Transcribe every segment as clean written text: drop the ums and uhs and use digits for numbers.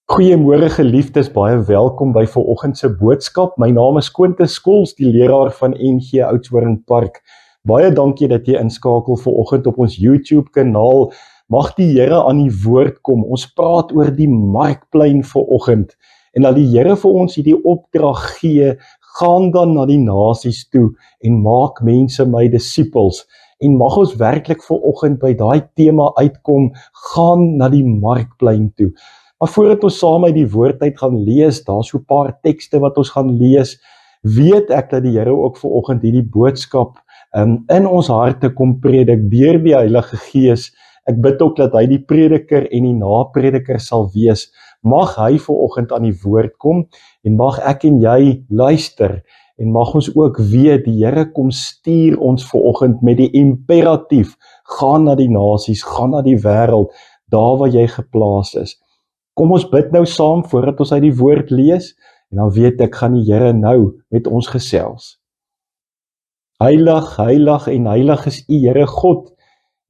Goeiemôre geliefdes, baie welkom by vanoggend se boodskap. My naam is Quintus Skols, die leraar van NG Oudtshoorn Park. Baie dankie dat jy inskakel vanoggend op ons YouTube kanaal. Mag die Here aan die woord kom. Ons praat oor die markplein vanoggend. En dat die Here vir ons hierdie opdrag gee, gaan dan na die nasies toe en maak mense my disippels. En mag ons werklik vanoggend by daai tema uitkom, gaan na die markplein toe. Maar voordat ons saam uit die woord uit gaan lees, daar so 'n paar tekste wat ons gaan lees, weet ek dat die Here ook vanoggend hierdie boodskap in ons harte kom predik deur die Heilige Gees. Ek bid ook dat hy die prediker en die naprediker sal wees. Mag hy vanoggend aan die woord kom en mag ek en jy luister en mag ons ook weet die Here kom stuur ons vanoggend met die imperatief: gaan na die nasies, gaan na die wêreld, daar waar jy geplaas is. Kom ons bid nou saam voordat ons uit die woord lees, en dan weet ek, gaan die Here nou met ons gesels. Heilig, heilig en heilig is U, Here God.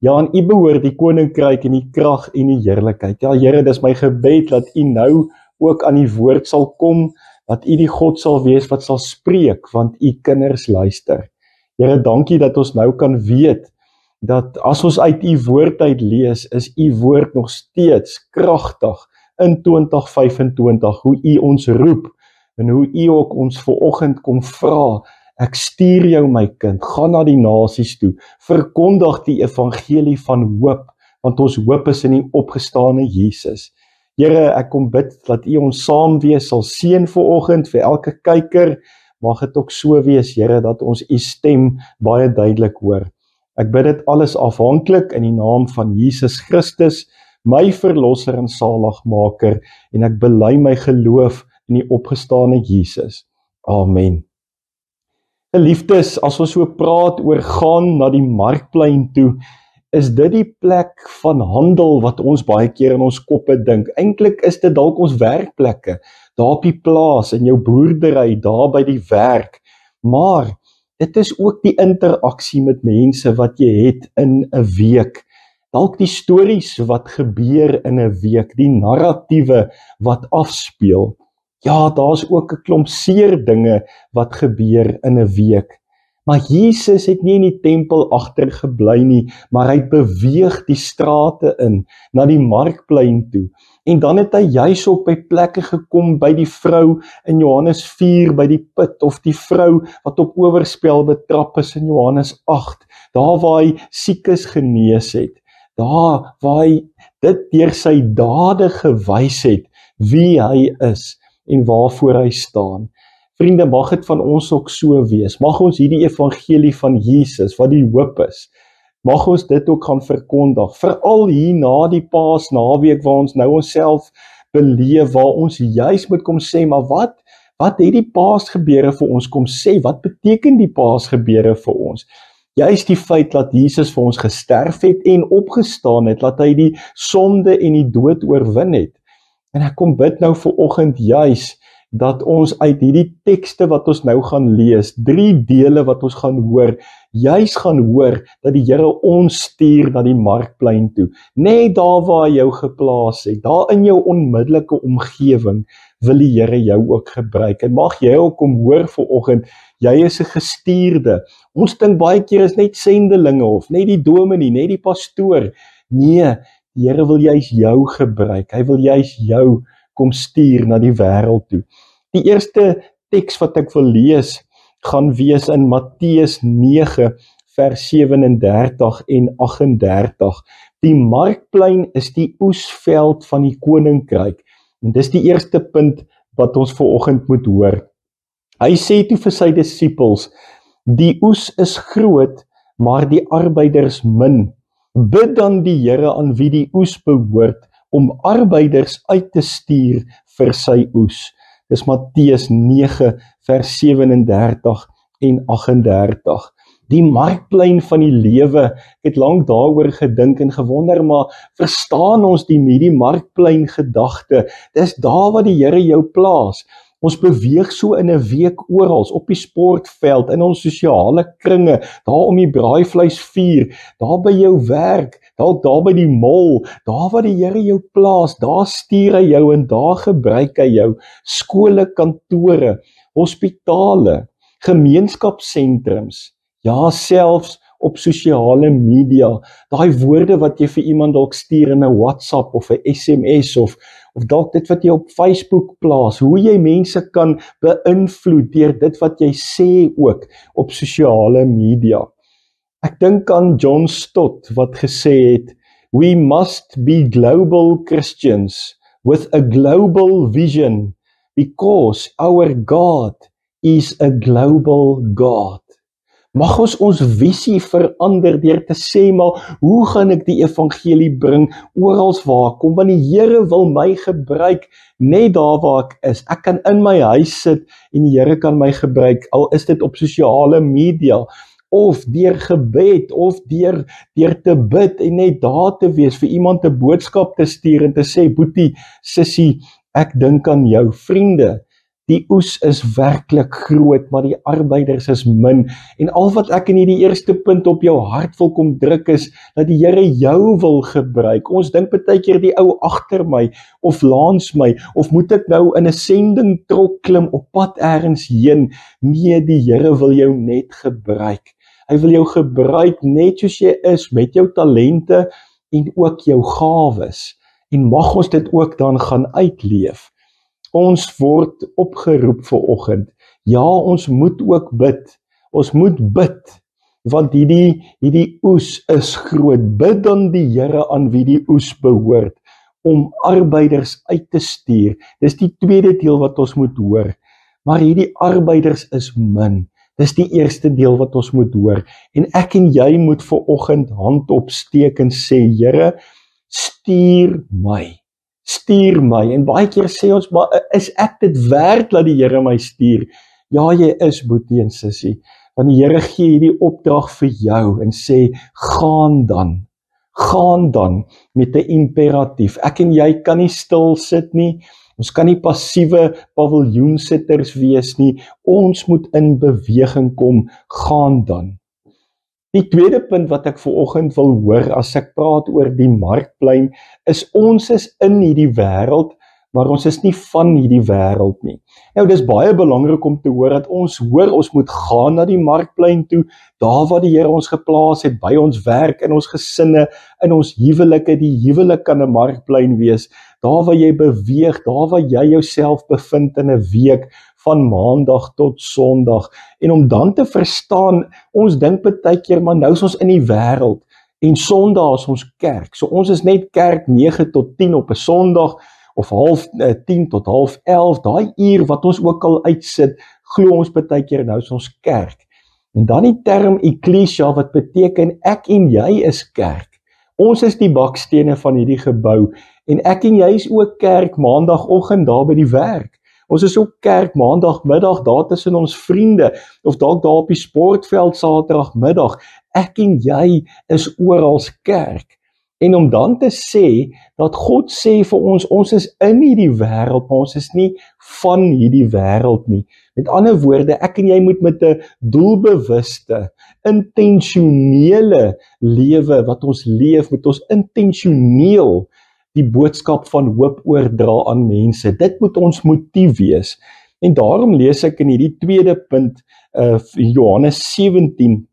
Ja, aan U behoort die koninkryk en die krag en die heerlikheid. Ja, Here, dis my gebed dat U nou ook aan die woord sal kom, dat U die God sal wees wat sal spreek, want U kinders luister. Here, dankie dat ons nou kan weet, dat as ons uit U woord uit lees, is U woord nog steeds kragtig, in 2025, hoe U ons roep, en hoe U ook ons vanoggend kom vra, ek stuur jou my kind, gaan na die nasies toe, verkondig die evangelie van hoop, want ons hoop is in die opgestane Jesus. Here, ek kom bid, dat U ons saam wees, sal seën vanoggend vir elke kyker, mag dit ook so wees, Here, dat ons U stem baie duidelik hoor. Ek bid dit alles afhanklik in die naam van Jesus Christus, my verlosser en saligmaker, en ek bely my geloof in die opgestane Jesus. Amen. Geliefdes, as ons so praat oor gaan na die markplein toe, is dit die plek van handel wat ons baie keer in ons koppe dink. Eintlik is dit dalk ons werkplekke, daar op die plaas, in jou boerdery, daar by die werk, maar dit is ook die interaksie met mense wat jy het in 'n week. Dalk die stories wat gebeur in 'n week, die narratiewe wat afspeel. Ja, daar's ook 'n klomp seer dinge wat gebeur in 'n week. Maar Jesus het nie in die tempel agtergebly nie, maar hy beweeg die strate in, na die markplein toe. En dan het hy juis op by plekke gekom, by die vrou in Johannes 4, by die put, of die vrou wat op oorspel betrap is in Johannes 8, daar waar hy siekes genees het. Daar waar hy dit deur sy dade gewys het, wie hy is en waarvoor hy staan. Vriende, mag dit van ons ook so wees. Mag ons hierdie evangelie van Jesus, wat die hoop is, mag ons dit ook gaan verkondig, veral hier na die Paasnaweek, waar ons nou onsself beleef, waar ons juis moet kom sê, maar wat het die Paasgebeure vir ons kom sê? Wat beteken die Paasgebeure vir ons? Juist die feit dat Jesus vir ons gesterf het en opgestaan het, dat hy die sonde en die dood oorwin het. En ek kom bid nou vanoggend juis, dat ons uit hierdie tekste wat ons nou gaan lees, 3 dele wat ons gaan hoor, juis gaan hoor, dat die Here ons stuur na die markplein toe. Net daar waar hy jou geplaas het, daar in jou onmiddellike omgewing, wil die Here jou ook gebruik. En mag jy ook kom hoor vanoggend, jy is 'n gestuurde. Ons dink baie keer is net sendelinge, of net die dominee, net die pastoor. Nee, die Here wil juis jou gebruik. Hy wil juis jou kom stuur na die wêreld toe. Die eerste teks wat ek wil lees, gaan wees in Matteus 9, vers 37 en 38. Die markplein is die oesveld van die koninkryk. En dis die eerste punt wat ons vanoggend moet hoor. Hy sê toe vir sy disippels, die oes is groot, maar die arbeiders min. Bid dan die Here aan wie die oes behoort, om arbeiders uit te stuur vir sy oes. Dis Matteus 9, vers 37 en 38. Die markplein van die lewe, ek het lank daaroor gedink en gewonder, maar verstaan ons die markplein gedagte? Dis daar waar die Here jou plaas. Ons beweeg so in 'n week oral, op die sportveld, in ons sosiale kringe, daar om die braaivleisvuur, daar by jou werk, dalk daar by die mall, daar waar die Here jou plaas, daar stuur hy jou en daar gebruik hy jou, skole, kantore, hospitale, gemeenskapssentrums, ja, selfs op sosiale media, daai woorde wat jy vir iemand dalk stuur in 'n WhatsApp of 'n SMS of dalk dit wat jy op Facebook plaas, hoe jy mense kan beïnvloed deur dit wat jy sê ook op sosiale media. Ek dink aan John Stott wat gesê het, "We must be global Christians with a global vision because our God is a global God." Mag ons visie verander deur te sê, maar hoe gaan ek die evangelie bring orals waar ek kom, want die Here wil my gebruik net daar waar ek is. Ek kan in my huis sit en die Here kan my gebruik, al is dit op sosiale media, of deur gebed, of deur te bid en net daar te wees, vir iemand 'n boodskap te stuur en te sê, "Boetie, sussie, ek dink aan jou." Vriende, die oes is werklik groot, maar die arbeiders is min. En al wat ek in hierdie eerste punt op jou hart wil kom druk is, dat die Here jou wil gebruik. Ons dink baie keer die ou agter my, of langs my, of moet ek nou in 'n sendingtrok klim op pad ergens heen? Nee, die Here wil jou net gebruik. Hy wil jou gebruik net soos jy is, met jou talente en ook jou gawes. En mag ons dit ook dan gaan uitleef. Ons word opgeroep vanoggend. Ja, ons moet ook bid. Ons moet bid, want hierdie oes is groot. Bid dan die Here aan wie die oes behoort, om arbeiders uit te stuur. Dis die tweede deel wat ons moet hoor. Maar hierdie arbeiders is min. Dis die eerste deel wat ons moet hoor. En ek en jy moet vanoggend hand opsteek en sê, Here, stuur my. Stuur my. En baie keer sê ons, maar is ek dit werd dat die Here my stuur? Ja, jy is, boetie en sussie. Want die Here gee hierdie opdrag vir jou en sê, gaan dan. Gaan dan met 'n imperatief. Ek en jy kan nie stil sit nie. Ons kan nie passiewe paviljoensitters wees nie. Ons moet in beweging kom. Gaan dan. Die tweede punt wat ek vanoggend wil hoor as ek praat oor die markplein, is ons is in hierdie wêreld, maar ons is nie van hierdie wêreld nie. Nou, dis baie belangrik om te hoor dat ons hoor, ons moet gaan na die markplein toe, daar waar die Here ons geplaas het, by ons werk, in ons gesinne, in ons huwelike. Die huwelik kan 'n markplein wees, daar waar jy beweeg, daar waar jy jouself bevind in 'n week, van maandag tot sondag, en om dan te verstaan, ons dink baie keer, maar nou is ons in die wêreld, en sondag is ons kerk, so ons is net kerk 9 tot 10 op 'n sondag, of 10 tot 10:30, daai uur wat ons ook al uitsit, glo ons baie keer, nou is ons kerk, en dan die term ekklesia, wat beteken, ek en jy is kerk, ons is die bakstene van hierdie gebou, en ek en jy is ook kerk, maandagoggend daar by die werk, ons is ook kerk, maandagmiddag, daar tussen ons vriende, of dalk daar op die sportveld, saterdagmiddag, ek en jy is oral kerk, en om dan te sê, dat God sê vir ons is in hierdie wêreld, maar ons is nie van hierdie wêreld nie. Met ander woorde, ek en jy moet met 'n doelbewuste, intentionele lewe, wat ons leef, moet ons intentioneel die boodskap van hoop oordra aan mense. Dit moet ons motief wees. En daarom lees ek in hierdie tweede punt, Johannes 17,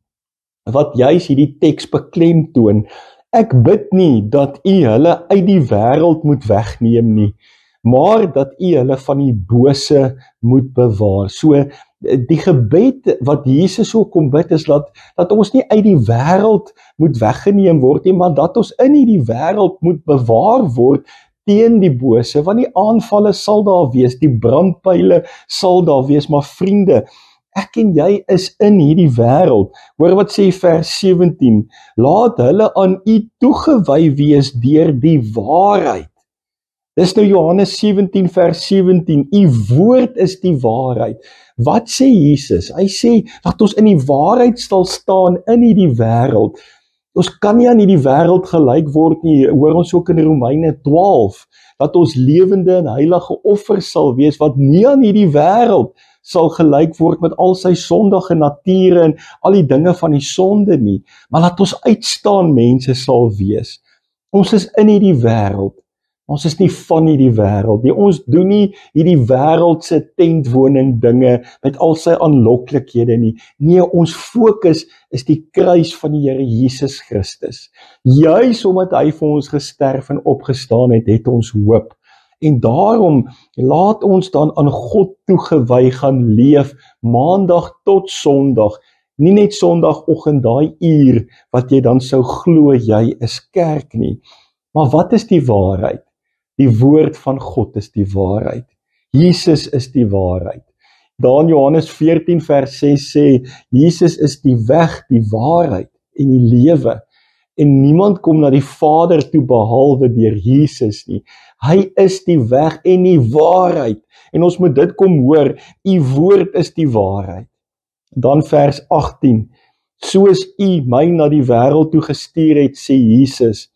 wat juis hierdie teks beklemtoon. Ek bid nie dat u hulle uit die wêreld moet wegneem nie, maar dat u hulle van die bose moet bewaar. So, die gebed wat Jesus so kom bid is, dat ons nie uit die wêreld moet weggeneem word nie, maar dat ons in hierdie wêreld moet bewaar word teen die bose, want die aanvalle sal daar wees, die brandpyle sal daar wees, maar vriende, ek en jy is in hierdie wêreld. Hoor wat sê vers 17, laat hulle aan u toegewy wees deur die waarheid. Dis nou Johannes 17 vers 17, u woord is die waarheid. Wat sê Jesus? Hy sê, dat ons in die waarheid sal staan in hierdie wêreld. Ons kan nie aan hierdie wêreld gelyk word nie, hoor ons ook in Romeine 12, dat ons lewende en heilige offers sal wees, wat nie aan hierdie wêreld sal gelyk word met al sy sondige nature en al die dinge van die sonde nie, maar laat ons uitstaan mense sal wees. Ons is in hierdie wêreld, ons is nie van hierdie wêreld nie, ons doen nie hierdie wêreldse tentwoning dinge met al sy aanloklikhede nie. Nee, ons fokus is die kruis van die Here Jesus Christus. Juis omdat hy vir ons gesterf en opgestaan het, het ons hoop. En daarom laat ons dan aan God toegewy gaan leef, maandag tot sondag, nie net sondagoggend daai uur wat jy dan sou glo jy is kerk nie. Maar wat is die waarheid? Die woord van God is die waarheid. Jesus is die waarheid. Dan Johannes 14 vers 6 sê, Jesus is die weg, die waarheid en die lewe. En niemand kom na die Vader toe behalwe deur Jesus nie. Hy is die weg en die waarheid. En ons moet dit kom hoor, u woord is die waarheid. Dan vers 18, soos u my na die wêreld toe gestuur het, sê Jesus,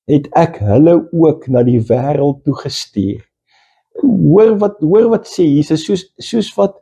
het ek hulle ook na die wêreld toe gestuur. Hoor wat sê Jesus, soos wat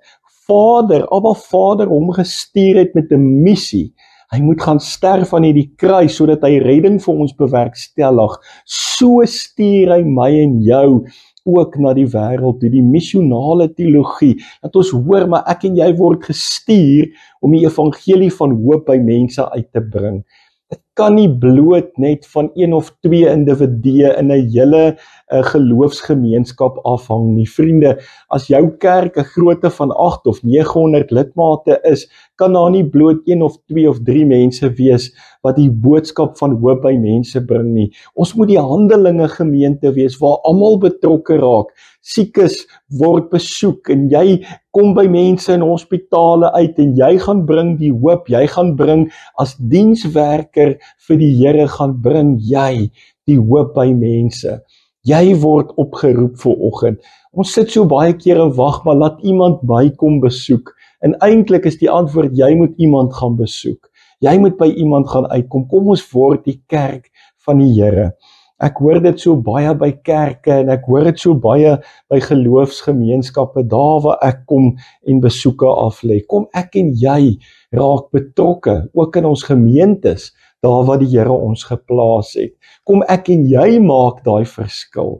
Abba Vader hom gestuur het met 'n missie. Hy moet gaan sterf aan hierdie kruis sodat hy redding vir ons bewerkstellig. So stuur hy my en jou ook na die wêreld toe, die missionale teologie, dat ons hoor, maar ek en jy word gestuur om die evangelie van hoop by mense uit te bring. Dit kan nie bloot net van 1 of 2 individue in 'n hele geloofsgemeenskap afhang nie. Vriende, as jou kerk 'n grootte van 8 of 900 lidmate is, kan daar nie bloot 1 of 2 of 3 mense wees wat die boodskap van hoop by mense bring nie. Ons moet die Handelinge gemeente wees waar almal betrokke raak. Siekes word besoek en jy kom by mense in hospitale uit en jy gaan bring die hoop, jy gaan bring as dienswerker vir die Here, gaan bring jy die hoop by mense. Jy word opgeroep vir oggend. Ons sit so baie kere wag, maar laat iemand my kom besoek. En eintlik is die antwoord, jy moet iemand gaan besoek. Jy moet by iemand gaan uitkom. Kom ons word die kerk van die Here. Ek hoor dit so baie by kerke en ek hoor dit so baie by geloofsgemeenskappe, daar waar ek kom en besoeke aflê. Kom ek en jy raak betrokke, ook in ons gemeentes, daar waar die Here ons geplaas het. Kom ek en jy maak daai verskil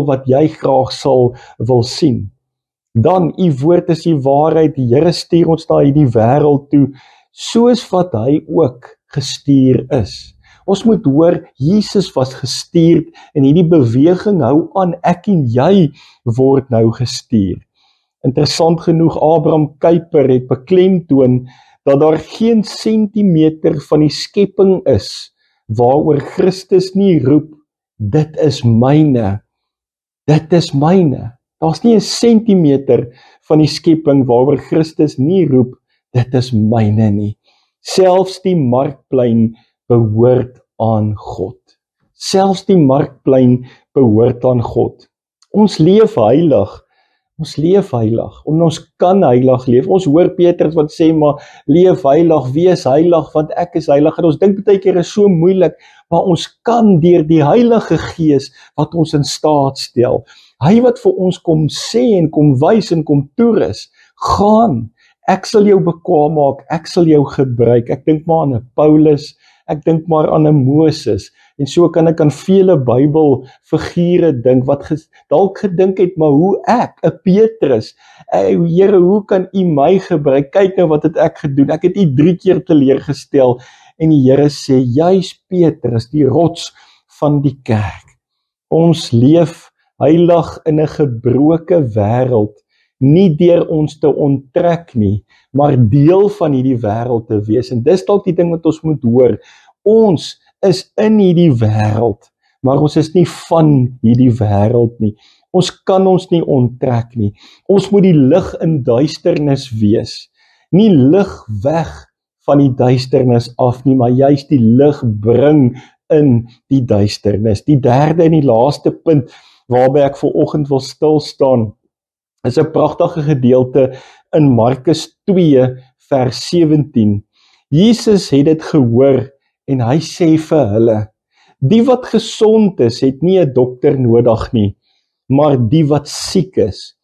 wat jy graag sal wil sien. Dan, u woord is die waarheid, die Here stuur ons na hierdie wêreld toe, soos wat hy ook gestuur is. Ons moet hoor, Jesus was gestuur en hierdie beweging hou aan, ek en jy word nou gestuur. Interessant genoeg, Abraham Kuyper het beklemtoon dat daar geen sentimeter van die skepping is waaroor Christus nie roep, dit is myne, dit is myne. Daar's nie 'n sentimeter van die skepping waaroor Christus nie roep, dit is myne nie. Selfs die markplein behoort aan God. Selfs die markplein behoort aan God. Ons leef heilig. En ons kan heilig leef. Ons hoor Petrus wat sê, maar leef heilig, wees heilig, want ek is heilig. En ons dink baie keer is so moeilik, maar ons kan deur die Heilige Gees wat ons in staat stel. Hy wat vir ons kom sê en kom wys en kom toerus, gaan, ek sal jou bekwaam maak, ek sal jou gebruik. Ek dink maar aan 'n Paulus, ek dink maar aan 'n Moses, en so kan ek aan vele Bybelfigure dink, wat dalk gedink het, maar hoe ek, 'n Petrus, Here, hoe kan u my gebruik? Kyk nou wat het ek gedoen, ek het u 3 keer teleurgestel, en die Here sê, juis Petrus, die rots van die kerk. Ons leef heilig in 'n gebroke wêreld, nie deur ons te onttrek nie, maar deel van hierdie wêreld te wees. En dis dalk die ding wat ons moet hoor. Ons is in hierdie wêreld, maar ons is nie van hierdie wêreld nie. Ons kan ons nie onttrek nie. Ons moet die lig in duisternis wees. Nie lig weg van die duisternis af nie, maar juist die lig bring in die duisternis. Die derde en die laaste punt waarby ek vanoggend wil stil staan, is 'n pragtige gedeelte in Markus 2 vers 17. Jesus het dit gehoor en hy sê vir hulle, die wat gesond is, het nie 'n dokter nodig nie, maar die wat siek is.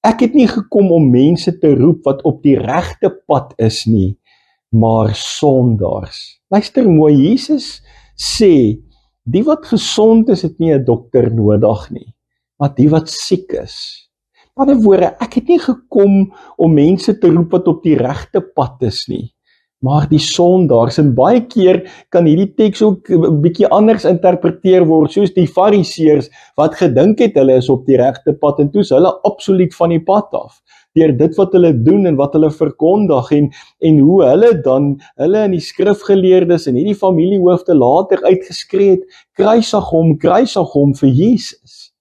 Ek het nie gekom om mense te roep wat op die regte pad is nie, maar sondaars. Luister mooi, Jesus sê, die wat gesond is, het nie 'n dokter nodig nie, maar die wat siek is. Met ander woorde, ek het nie gekom om mense te roep wat op die regte pad is nie, maar die sondaars. En baie keer kan hierdie teks ook 'n bietjie anders interpreteer word, soos die fariseërs wat gedink het hulle is op die regte pad, en toe is hulle absoluut van die pad af, deur dit wat hulle doen en wat hulle verkondig, en hoe hulle dan, hulle en die skrifgeleerdes en hierdie familiehoofde later uitgeskree het, kruisig hom vir Jesus.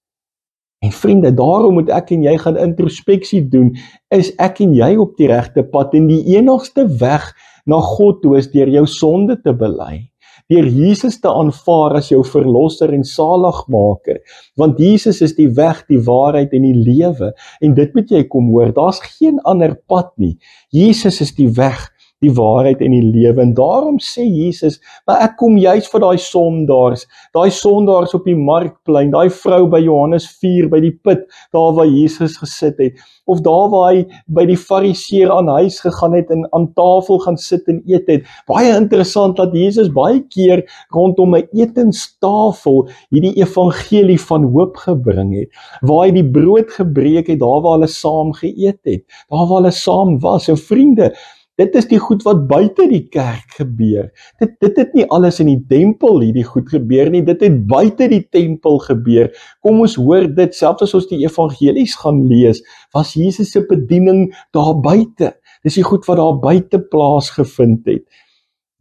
En vriende, daarom moet ek en jy gaan introspeksie doen, is ek en jy op die regte pad, en die enigste weg na God toe is deur jou sonde te bely, deur Jesus te aanvaar as jou verlosser en saligmaker, want Jesus is die weg, die waarheid en die lewe, en dit moet jy kom hoor, daar's geen ander pad nie, Jesus is die weg, die waarheid en die lewe, en daarom sê Jesus, maar ek kom juist vir daai sondaars op die markplein, daai vrou by Johannes 4, by die put, daar waar Jesus gesit het, of daar waar hy by die fariseer aan huis gegaan het, en aan tafel gaan sit en eet het. Baie interessant dat Jesus baie keer rondom 'n etenstafel hierdie evangelie van hoop gebring het, waar hy die brood gebreek het, daar waar hulle saam geëet het, daar waar hulle saam was. En vriende, dit is die goed wat buite die kerk gebeur. Dit het nie alles in die tempel hierdie goed gebeur nie, dit het buite die tempel gebeur. Kom ons hoor dit, selfs as ons die evangelies gaan lees, was Jesus se bediening daar buite. Dis die goed wat daar buite plaasgevind het.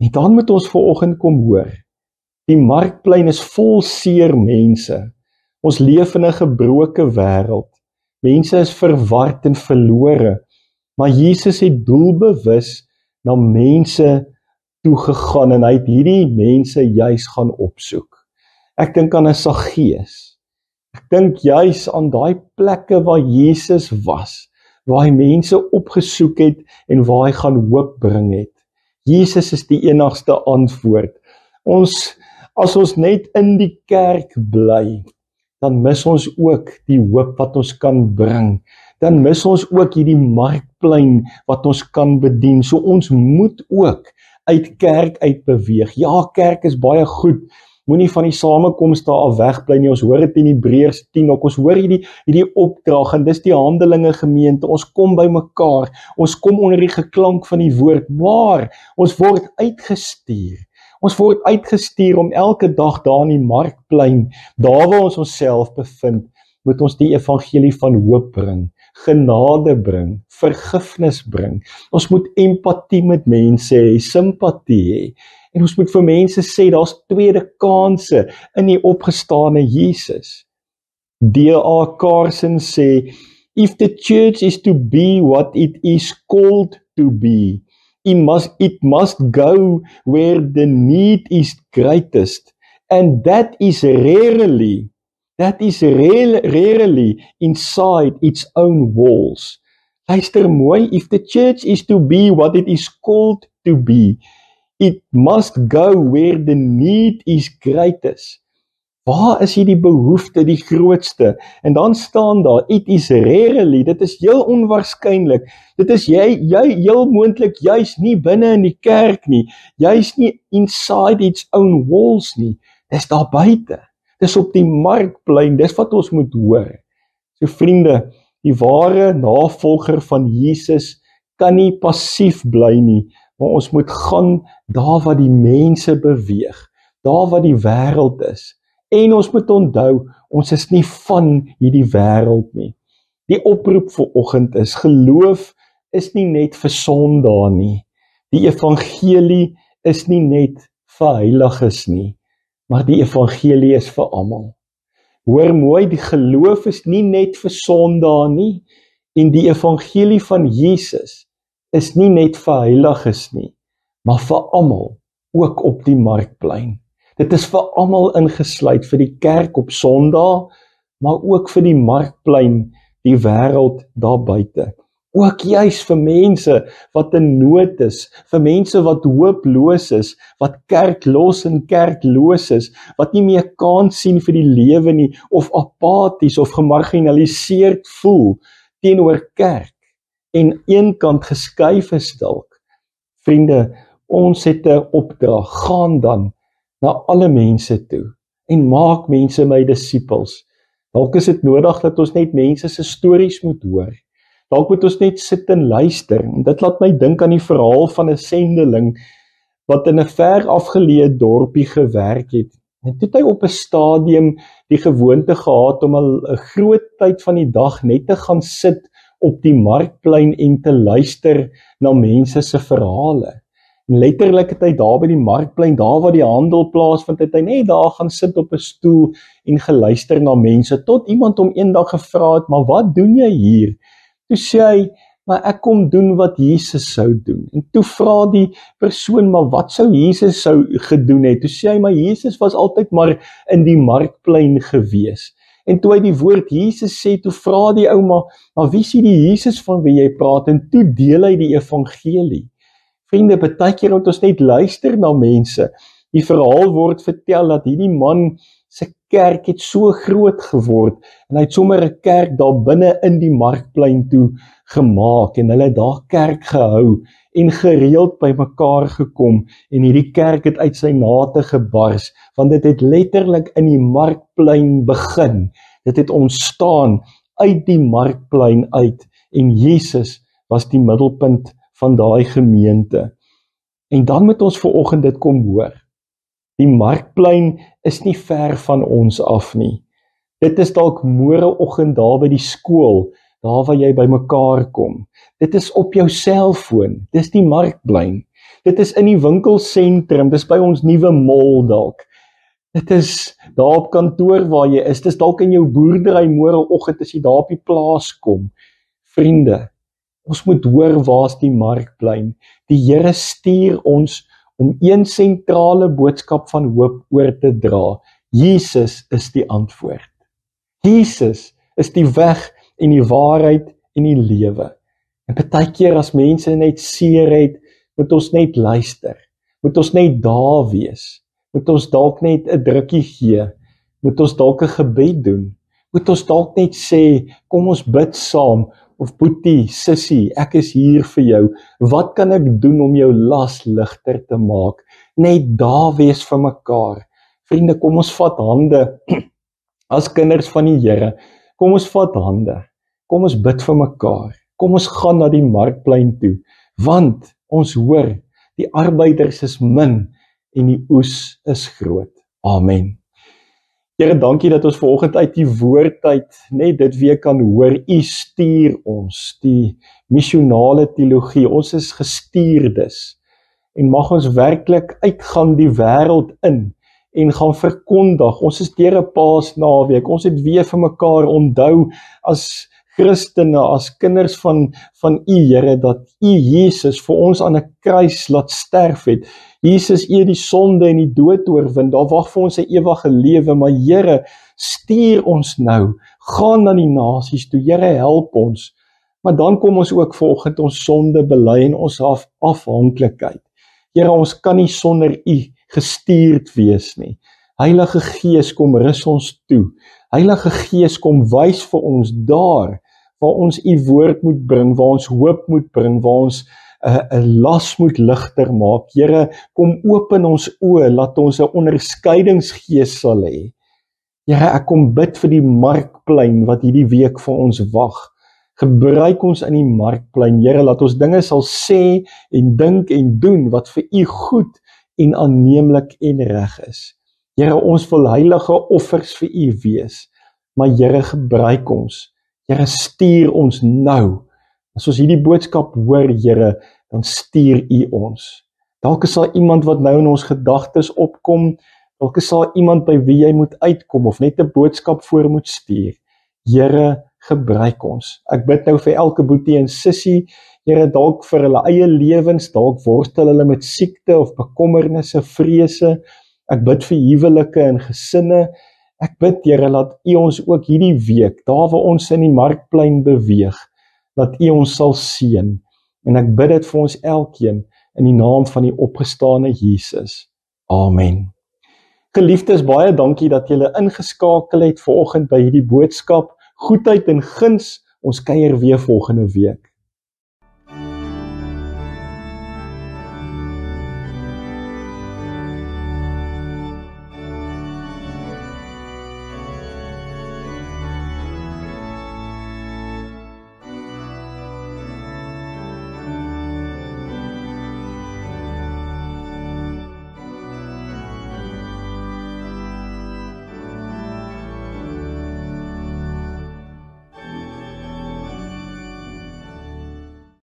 En dan moet ons vanoggend kom hoor, die markplein is vol seer mense. Ons leef in 'n gebroke wêreld. Mense is verward en verlore. Maar Jesus het doelbewus na mense toegegaan, en hy het hierdie mense juis gaan opsoek. Ek dink aan 'n Saggeus. Ek dink juis aan daai plekke waar Jesus was, waar hy mense opgesoek het en waar hy gaan hoop bring het. Jesus is die enigste antwoord. As ons net in die kerk bly, dan mis ons ook die hoop wat ons kan bring. Dan mis ons ook hierdie markplein wat ons kan bedien. So ons moet ook uit kerk uit beweeg. Ja, kerk is baie goed. Moenie van die samekoms daar af wegbly nie. Ons hoor dit in Hebreërs 10 ook. Ons hoor hierdie opdrag, en dis die Handelinge gemeente. Ons kom by mekaar. Ons kom onder die geklank van die woord, maar ons word uitgestuur. Ons word uitgestuur om elke dag daar in die markplein, daar waar ons onsself bevind, moet ons die evangelie van hoop bring, genade bring, vergifnis bring. Ons moet empatie met mense hê, simpatie hê. En ons moet vir mense sê, daar's tweede kanse in die opgestane Jesus. D.A. Carson sê, if the church is to be what it is called to be, it must go where the need is greatest, and that is rarely inside its own walls. Luister mooi, if the church is to be what it is called to be, it must go where the need is greatest. Waar is hier die behoefte die grootste? En dan staan daar, it is rarely, dit is heel onwaarskynlik, dit is heel moontlik juis nie binne in die kerk nie, juis nie inside its own walls nie, dis daar buite, dis op die markplein, dis wat ons moet hoor. So vriende, die ware navolger van Jesus kan nie passief bly nie, maar ons moet gaan daar waar die mense beweeg, daar waar die wêreld is. En ons moet onthou, ons is nie van hierdie wêreld nie. Die oproep vanoggend is, geloof is nie net vir sondae nie. Die evangelie is nie net vir heiliges nie, maar die evangelie is vir almal. Hoor mooi, die geloof is nie net vir sondae nie, en die evangelie van Jesus is nie net vir heiliges nie, maar vir almal, ook op die markplein. Dit is vir almal ingesluit, vir die kerk op Sondag, maar ook vir die markplein, die wêreld daar buite. Ook juis vir mense wat in nood is, vir mense wat hooploos is, wat kerklos en kerkloos is, wat nie meer kans sien vir die lewe nie, of apaties of gemarginaliseerd voel. teenoor kerk en een kant geskuif is dalk. Vriende, ons het 'n opdrag, gaan dan na alle mense toe en maak mense my disippels. Dalk is dit nodig dat ons net mense se stories moet hoor. Dalk moet ons net sit en luister. En dit laat my dink aan die verhaal van 'n sendeling wat in 'n ver afgeleë dorpie gewerk het. En toe het hy op 'n stadium die gewoonte gehad om al 'n groot tyd van die dag net te gaan sit op die markplein en te luister na mense se verhale. En letterlik het hy daar by die markplein, daar waar die handel plaasvind, het hy net daar gaan sit op 'n stoel en geluister na mense, tot iemand hom eendag gevra het, maar wat doen jy hier? Toe sê hy, maar ek kom doen wat Jesus sou doen. En toe vra die persoon, maar wat sou Jesus sou gedoen het? Toe sê hy, maar Jesus was altyd maar in die markplein gewees. En toe hy die woord Jesus sê, toe vra die ou, maar wie sê die Jesus van wie jy praat? En toe deel hy die evangelie. Vriende, baie keer moet ons net luister na mense. Die verhaal word vertel dat hierdie man se kerk het so groot geword en hy het sommer 'n kerk daar binne in die markplein toe gemaak en hulle het daar kerk gehou en gereeld by mekaar gekom en hierdie kerk het uit sy nate gebars want dit het letterlik in die markplein begin. Dit het ontstaan uit die markplein uit en Jesus was die middelpunt van daai gemeente. En dan moet ons vanoggend dit kom hoor. Die markplein is nie ver van ons af nie. Dit is dalk môreoggend daar by die skool, daar waar jy by mekaar kom. Dit is op jou selfoon, dis die markplein. Dit is in die winkelsentrum, dis by ons nuwe mall dalk. Dit is daar op kantoor waar jy is, dis dalk in jou boerdery môreoggend as jy daar op die plaas kom. Vriende, ons moet hoor waar's die markplein. Die Here stuur ons om een sentrale boodskap van hoop oor te dra. Jesus is die antwoord. Jesus is die weg en die waarheid en die lewe. En baie keer as mense net seer het, moet ons net luister. Moet ons net daar wees. Moet ons dalk net 'n drukkie gee. Moet ons dalk 'n gebed doen. Moet ons dalk net sê, kom ons bid saam. Of boetie, sissie, ek is hier vir jou. Wat kan ek doen om jou las ligter te maak? Net daar wees vir mekaar. Vriende, kom ons vat hande as kinders van die Here. Kom ons vat hande. Kom ons bid vir mekaar. Kom ons gaan na die markplein toe. Want ons hoor, die arbeiders is min en die oes is groot. Amen. Here, dankie dat ons vanoggend uit die woord uit net dit weer kan hoor. U stuur ons, die missionale teologie. Ons is gestuurdes. En mag ons werklik uitgaan die wêreld in en gaan verkondig. Ons is deur 'n Paasnaweek. Ons het weer vir mekaar onthou as Christene, as kinders van U, Here, dat U Jesus vir ons aan 'n kruis laat sterf het. Jesus, U het die sonde en die dood oorwin. Daar wag vir ons 'n ewige lewe, maar Here, stuur ons nou. Gaan na die nasies toe. Here, help ons. Maar dan kom ons ook vanoggend ons sonde bely en ons afhanklikheid. Here, ons kan nie sonder U gestuurd wees nie. Heilige Gees, kom rus ons toe. Heilige Gees, kom wys vir ons daar waar ons U woord moet bring, waar ons hoop moet bring, waar ons 'n las moet ligter maak. Here, kom open ons oë, laat ons 'n onderskeidingsgees sal hê. Here, ek kom bid vir die markplein wat hierdie week vir ons wag. Gebruik ons in die markplein. Here, laat ons dinge sal sê en dink en doen wat vir U goed en aanneemlik en reg is. Here, ons wil heilige offers vir U wees. Maar Here, gebruik ons. Here, stuur ons nou. As ons hierdie boodskap hoor, Here, dan stuur U ons. Dalk is daar iemand wat nou in ons gedagtes opkom, dalk is daar iemand by wie jy moet uitkom, of net 'n boodskap voor moet stuur. Here, gebruik ons. Ek bid nou vir elke boetie en sissie, Here, dalk vir hulle eie lewens, dalk worstel hulle met siekte of bekommernisse, vrese. Ek bid vir huwelike en gesinne. Ek bid, Here, laat U ons ook hierdie week, daar waar ons in die markplein beweeg, dat U ons sal seën. En ek bid dit vir ons elkeen in die naam van die opgestane Jesus. Amen. Geliefdes, baie dankie dat julle ingeskakel het vanoggend by hierdie boodskap. Goedheid en guns Ons kuier weer volgende week.